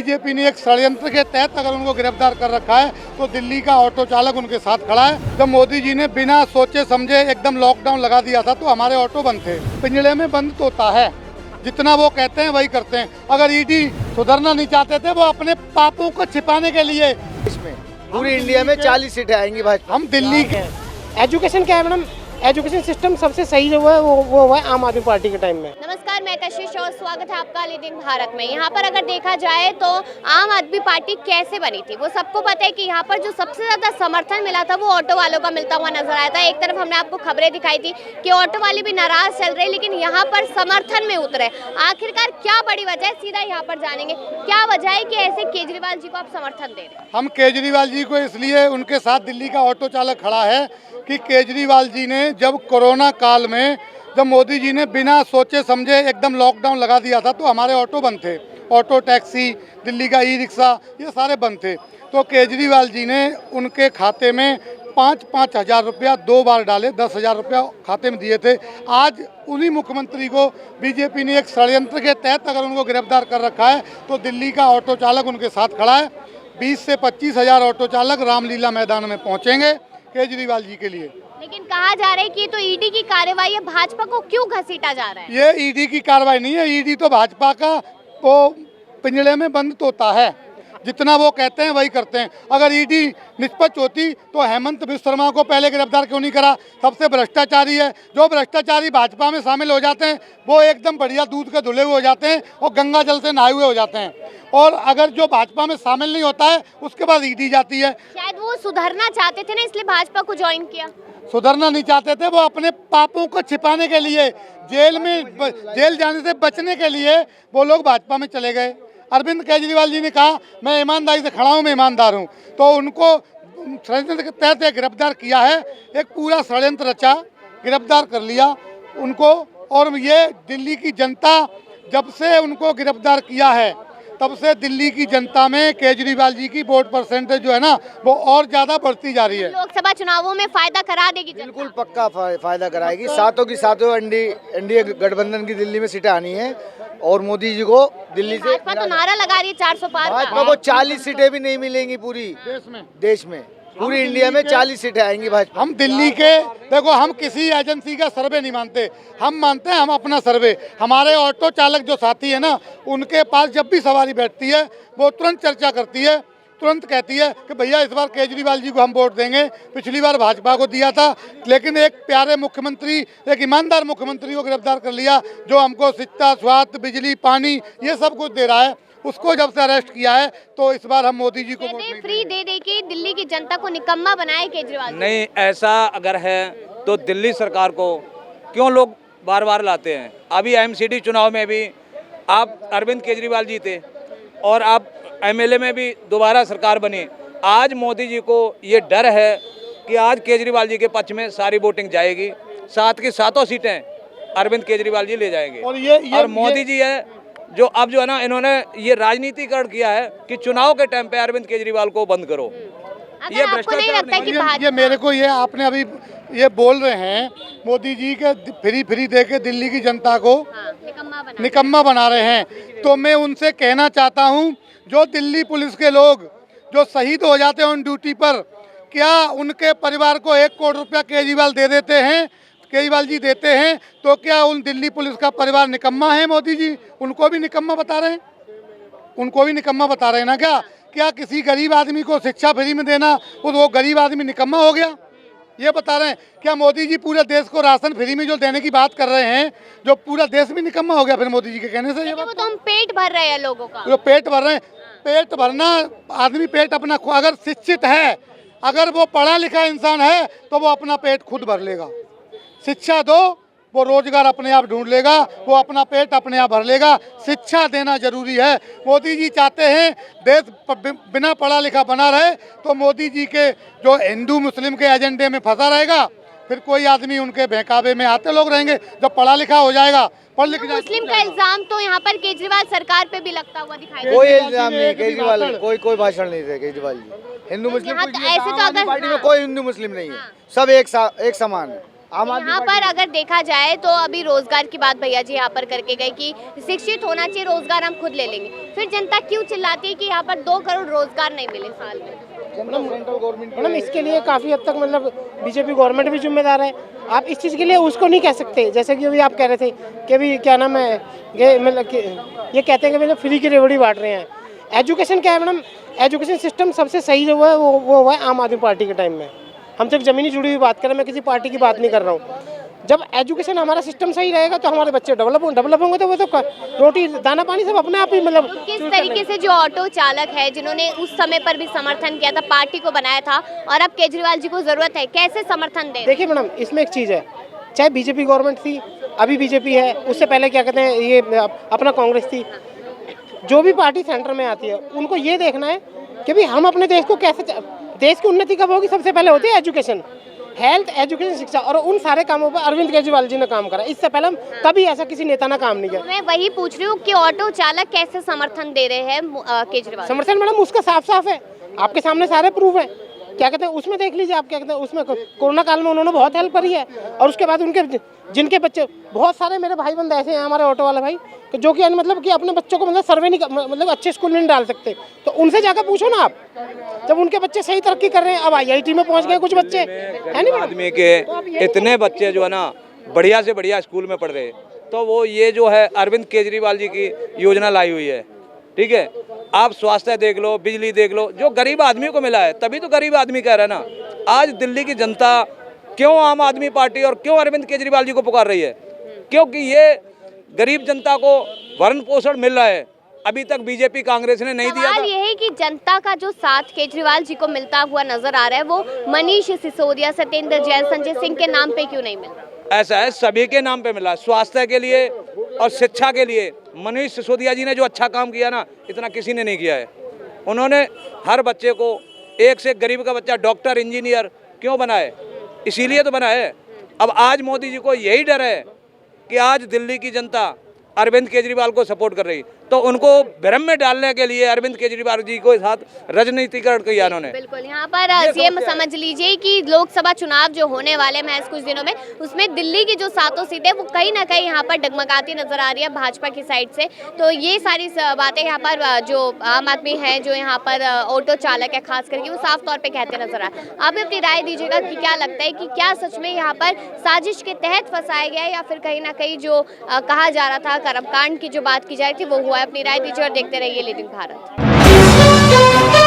BJP ने एक षड्यंत्र के तहत अगर उनको गिरफ्तार कर रखा है तो दिल्ली का ऑटो चालक उनके साथ खड़ा है। जब मोदी जी ने बिना सोचे समझे एकदम लॉकडाउन लगा दिया था तो हमारे ऑटो बंद थे। पिंजड़े में बंद तोता है, जितना वो कहते हैं वही करते हैं। अगर ईडी सुधरना नहीं चाहते थे, वो अपने पापों को छिपाने के लिए इसमें पूरी इंडिया में 40 सीटें आएंगी भाजपा। हम दिल्ली के एजुकेशन क्या है मैडम, एजुकेशन सिस्टम सबसे सही जो है वो हुआ है आम आदमी पार्टी के टाइम में। नमस्कार, मैं कशिश और स्वागत है आपका लीडिंग भारत में। यहाँ पर अगर देखा जाए तो आम आदमी पार्टी कैसे बनी थी, वो सबको पता है कि यहाँ पर जो सबसे ज़्यादा समर्थन मिला था वो ऑटो वालों का मिलता हुआ नजर आया था। एक तरफ हमने आपको खबरें दिखाई थी कि ऑटो वाले भी नाराज चल रहे, लेकिन यहाँ पर समर्थन में उतरे। आखिरकार क्या बड़ी वजह है, सीधा यहाँ पर जानेंगे क्या वजह है कि ऐसे केजरीवाल जी को आप समर्थन दे रहे हैं। हम केजरीवाल जी को इसलिए उनके साथ दिल्ली का ऑटो चालक खड़ा है कि केजरीवाल जी ने जब कोरोना काल में जब मोदी जी ने बिना सोचे समझे एकदम लॉकडाउन लगा दिया था तो हमारे ऑटो बंद थे। ऑटो, टैक्सी, दिल्ली का ई रिक्शा, ये सारे बंद थे। तो केजरीवाल जी ने उनके खाते में 5-5 हज़ार रुपया 2 बार डाले, 10,000 रुपया खाते में दिए थे। आज उन्हीं मुख्यमंत्री को बीजेपी ने एक षड्यंत्र के तहत अगर उनको गिरफ्तार कर रखा है तो दिल्ली का ऑटो चालक उनके साथ खड़ा है। 20 से 25 हज़ार ऑटो चालक रामलीला मैदान में पहुँचेंगे केजरीवाल जी के लिए। लेकिन कहा जा रहा है कि तो ईडी की कार्रवाई है, भाजपा को क्यों घसीटा जा रहा है? ये ईडी की कार्रवाई नहीं है, ईडी तो भाजपा का वो पिंजड़े में बंद तोता है, जितना वो कहते हैं वही करते हैं। अगर ईडी निष्पक्ष होती तो हेमंत बिस्वा शर्मा को पहले गिरफ्तार क्यों नहीं करा? सबसे भ्रष्टाचारी है। जो भ्रष्टाचारी भाजपा में शामिल हो जाते हैं वो एकदम बढ़िया दूध के धुले हुए हो जाते हैं और गंगा जल से नहाए हुए हो जाते हैं। और अगर जो भाजपा में शामिल नहीं होता है उसके बाद ईडी जाती है। शायद वो सुधरना चाहते थे ना, इसलिए भाजपा को ज्वाइन किया। सुधरना नहीं चाहते थे, वो अपने पापों को छिपाने के लिए, जेल जाने से बचने के लिए वो लोग भाजपा में चले गए। अरविंद केजरीवाल जी ने कहा मैं ईमानदारी से खड़ा हूँ, मैं ईमानदार हूँ, तो उनको षड्यंत्र के तहत गिरफ्तार किया है। एक पूरा षड्यंत्र रचा, गिरफ्तार कर लिया उनको। और ये दिल्ली की जनता जब से उनको गिरफ्तार किया है तब से दिल्ली की जनता में केजरीवाल जी की वोट परसेंटेज जो है ना वो और ज्यादा बढ़ती जा रही है। लोकसभा चुनावों में फायदा करा देगी जनता। बिल्कुल पक्का फायदा कराएगी। सातों की सातों एनडीए गठबंधन की दिल्ली में सीटें आनी है और मोदी जी को दिल्ली से भाजपा तो नारा लगा रही है 400 पार का। भाजपा को 40 सीटें भी नहीं मिलेंगी पूरी देश में पूरी इंडिया में 40 सीटें आएंगी भाजपा। हम दिल्ली के देखो, हम किसी एजेंसी का सर्वे नहीं मानते, हम मानते हैं हम अपना सर्वे। हमारे ऑटो चालक जो साथी है ना, उनके पास जब भी सवारी बैठती है वो तुरंत चर्चा करती है, तुरंत कहती है कि भैया इस बार केजरीवाल जी को हम वोट देंगे। पिछली बार भाजपा को दिया था, लेकिन एक प्यारे मुख्यमंत्री, एक ईमानदार मुख्यमंत्री को गिरफ्तार कर लिया जो हमको शिक्षा, स्वास्थ्य, बिजली, पानी ये सब कुछ दे रहा है। उसको जब से अरेस्ट किया है तो इस बार हम मोदी जी को वोट नहीं फ्री दे के दिल्ली की जनता को निकम्मा बनाए केजरीवाल। नहीं, ऐसा अगर है तो दिल्ली सरकार को क्यों लोग बार बार लाते हैं? अभी एमसीडी चुनाव में भी आप अरविंद केजरीवाल जी थे और आप एमएलए में भी दोबारा सरकार बनी। आज मोदी जी को ये डर है कि आज केजरीवाल जी के पक्ष में सारी वोटिंग जाएगी, साथ की सातों सीटें अरविंद केजरीवाल जी ले जाएंगे। और मोदी जी है जो अब जो है ना, इन्होंने ये राजनीतिकरण किया है कि चुनाव के टाइम पे अरविंद केजरीवाल को बंद करो। ये भ्रष्टाचार नहीं। ये मेरे को ये आपने अभी ये बोल रहे हैं मोदी जी के फ्री दे के दिल्ली की जनता को निकम्मा बना रहे हैं, तो मैं उनसे कहना चाहता हूं जो दिल्ली पुलिस के लोग जो शहीद हो जाते हैं ऑन ड्यूटी पर, क्या उनके परिवार को 1 करोड़ रुपया केजरीवाल जी देते हैं, तो क्या उन दिल्ली पुलिस का परिवार निकम्मा है? मोदी जी उनको भी निकम्मा बता रहे हैं, उनको भी निकम्मा बता रहे हैं ना। क्या किसी गरीब आदमी को शिक्षा फ्री में देना वो गरीब आदमी निकम्मा हो गया? ये बता रहे हैं। क्या मोदी जी पूरे देश को राशन फ्री में जो देने की बात कर रहे हैं, जो पूरा देश भी निकम्मा हो गया फिर मोदी जी के कहने से? ये वो तो हम पेट भर रहे हैं लोगों का। जो पेट भर रहे हैं, पेट भरना आदमी पेट अपना, अगर शिक्षित है, अगर वो पढ़ा लिखा इंसान है तो वो अपना पेट खुद भर लेगा। शिक्षा दो, वो रोजगार अपने आप ढूंढ लेगा, वो अपना पेट अपने आप भर लेगा। शिक्षा देना जरूरी है। मोदी जी चाहते हैं देश बिना पढ़ा लिखा बना रहे, तो मोदी जी के जो हिंदू मुस्लिम के एजेंडे में फंसा रहेगा, फिर कोई आदमी उनके बहकावे में आते लोग रहेंगे। जब पढ़ा लिखा हो जाएगा, पढ़ लिख जाएगा। मुस्लिम का इल्जाम तो यहाँ पर केजरीवाल सरकार पे भी लगता हुआ दिखाई दे। कोई इल्जाम नहीं, केजरीवाल कोई भाषण नहीं थे केजरीवाल जी। हिंदू मुस्लिम ऐसे तो अगर पार्टी में कोई हिंदू मुस्लिम नहीं है, सब एक समान है। आम आदमी यहाँ पर अगर देखा जाए तो अभी रोजगार की बात भैया जी यहाँ पर करके गए कि शिक्षित होना चाहिए, रोजगार हम खुद ले लेंगे। फिर जनता क्यों चिल्लाती है कि यहाँ पर 2 करोड़ रोजगार नहीं मिले साल में? सेंट्रल गवर्नमेंट मैडम इसके लिए काफ़ी हद तक मतलब बीजेपी गवर्नमेंट भी जिम्मेदार है। आप इस चीज़ के लिए उसको नहीं कह सकते, जैसे कि अभी आप कह रहे थे कि अभी क्या नाम है ये मतलब कि ये कहते हैं कि मतलब फ्री की रेवड़ी बांट रहे हैं। एजुकेशन क्या है मैडम, एजुकेशन सिस्टम सबसे सही जो है वो हुआ है आम आदमी पार्टी के टाइम में। हम सिर्फ ज़मीनी जुड़ी हुई बात करें, मैं किसी पार्टी की बात नहीं कर रहा हूँ। जब एजुकेशन हमारा सिस्टम सही रहेगा तो हमारे बच्चे डेवलप होंगे, तो वो तो रोटी दाना पानी सब अपने आप ही मतलब। तो किस तरीके से जो ऑटो चालक है जिन्होंने उस समय पर भी समर्थन किया था, पार्टी को बनाया था, और अब केजरीवाल जी को जरूरत है, कैसे समर्थन दे? देखिए मैडम इसमें एक चीज़ है, चाहे बीजेपी गवर्नमेंट थी, अभी बीजेपी है, उससे पहले क्या कहते हैं ये अपना कांग्रेस थी, जो भी पार्टी सेंटर में आती है उनको ये देखना है कि भाई हम अपने देश को कैसे, देश की उन्नति कब होगी, सबसे पहले होती है एजुकेशन, हेल्थ, एजुकेशन, शिक्षा, और उन सारे कामों पर अरविंद केजरीवाल जी ने काम करा। इससे पहले कभी ऐसा किसी नेता ने काम नहीं किया। मैं वही पूछ रही हूँ कि ऑटो चालक कैसे समर्थन दे रहे हैं केजरीवाल? समर्थन मैडम उसका साफ साफ है, आपके सामने सारे प्रूफ है। क्या कहते हैं उसमें देख लीजिए, आप क्या कहते हैं उसमें कोरोना काल में उन्होंने बहुत हेल्प करी है, और उसके बाद उनके जिनके बच्चे, बहुत सारे मेरे भाई बंद ऐसे हैं हमारे ऑटो वाले भाई जो कि मतलब कि अपने बच्चों को मतलब सर्वे नहीं मतलब अच्छे स्कूल में नहीं डाल सकते, तो उनसे जाकर पूछो ना आप, जब उनके बच्चे सही तरक्की कर रहे हैं। अब IIT में पहुंच गए कुछ बच्चे, है नहीं आदमी के इतने बच्चे जो है ना बढ़िया से बढ़िया स्कूल में पढ़ रहे हैं, तो वो ये जो है अरविंद केजरीवाल जी की योजना लाई हुई है, ठीक है। आप स्वास्थ्य देख लो, बिजली देख लो, जो गरीब आदमी को मिला है, तभी तो गरीब आदमी कह रहा है ना। आज दिल्ली की जनता क्यों आम आदमी पार्टी और क्यों अरविंद केजरीवाल जी को पुकार रही है? क्योंकि ये गरीब जनता को भरण पोषण मिल रहा है, अभी तक बीजेपी कांग्रेस ने नहीं दिया था। सवाल ये है कि जनता का जो साथ केजरीवाल जी को मिलता हुआ नजर आ रहा है वो मनीष सिसोदिया, सत्येंद्र जैन, संजय सिंह के नाम पे क्यों नहीं मिल रहा? ऐसा है, सभी के नाम पे मिला, स्वास्थ्य के लिए और शिक्षा के लिए। मनीष सिसोदिया जी ने जो अच्छा काम किया ना, इतना किसी ने नहीं किया है। उन्होंने हर बच्चे को, एक से एक गरीब का बच्चा डॉक्टर, इंजीनियर क्यों बनाए? इसीलिए तो बना है। अब आज मोदी जी को यही डर है कि आज दिल्ली की जनता अरविंद केजरीवाल को सपोर्ट कर रही, तो उनको भ्रम में डालने के लिए अरविंद केजरीवाल जी को साथ राजनीतिकरण किया उन्होंने। बिल्कुल, यहाँ पर सीएम समझ लीजिए कि लोकसभा चुनाव जो होने वाले महज कुछ दिनों में, उसमें दिल्ली की जो 7 सीटें वो कहीं ना कहीं यहाँ पर डगमगाती नजर आ रही है भाजपा की साइड से। तो ये सारी बातें यहाँ पर जो आम आदमी है, जो यहाँ पर ऑटो चालक है खास करके, वो साफ तौर पर कहते नजर आ रहे हैं। आप भी अपनी राय दीजिएगा कि क्या लगता है कि क्या सच में यहाँ पर साजिश के तहत फंसाया गया है, या फिर कहीं ना कहीं जो कहा जा रहा था, कर्मकांड की जो बात की जा रही थी वो हुआ है? अपनी राय दीजिए और देखते रहिए लीडिंग भारत।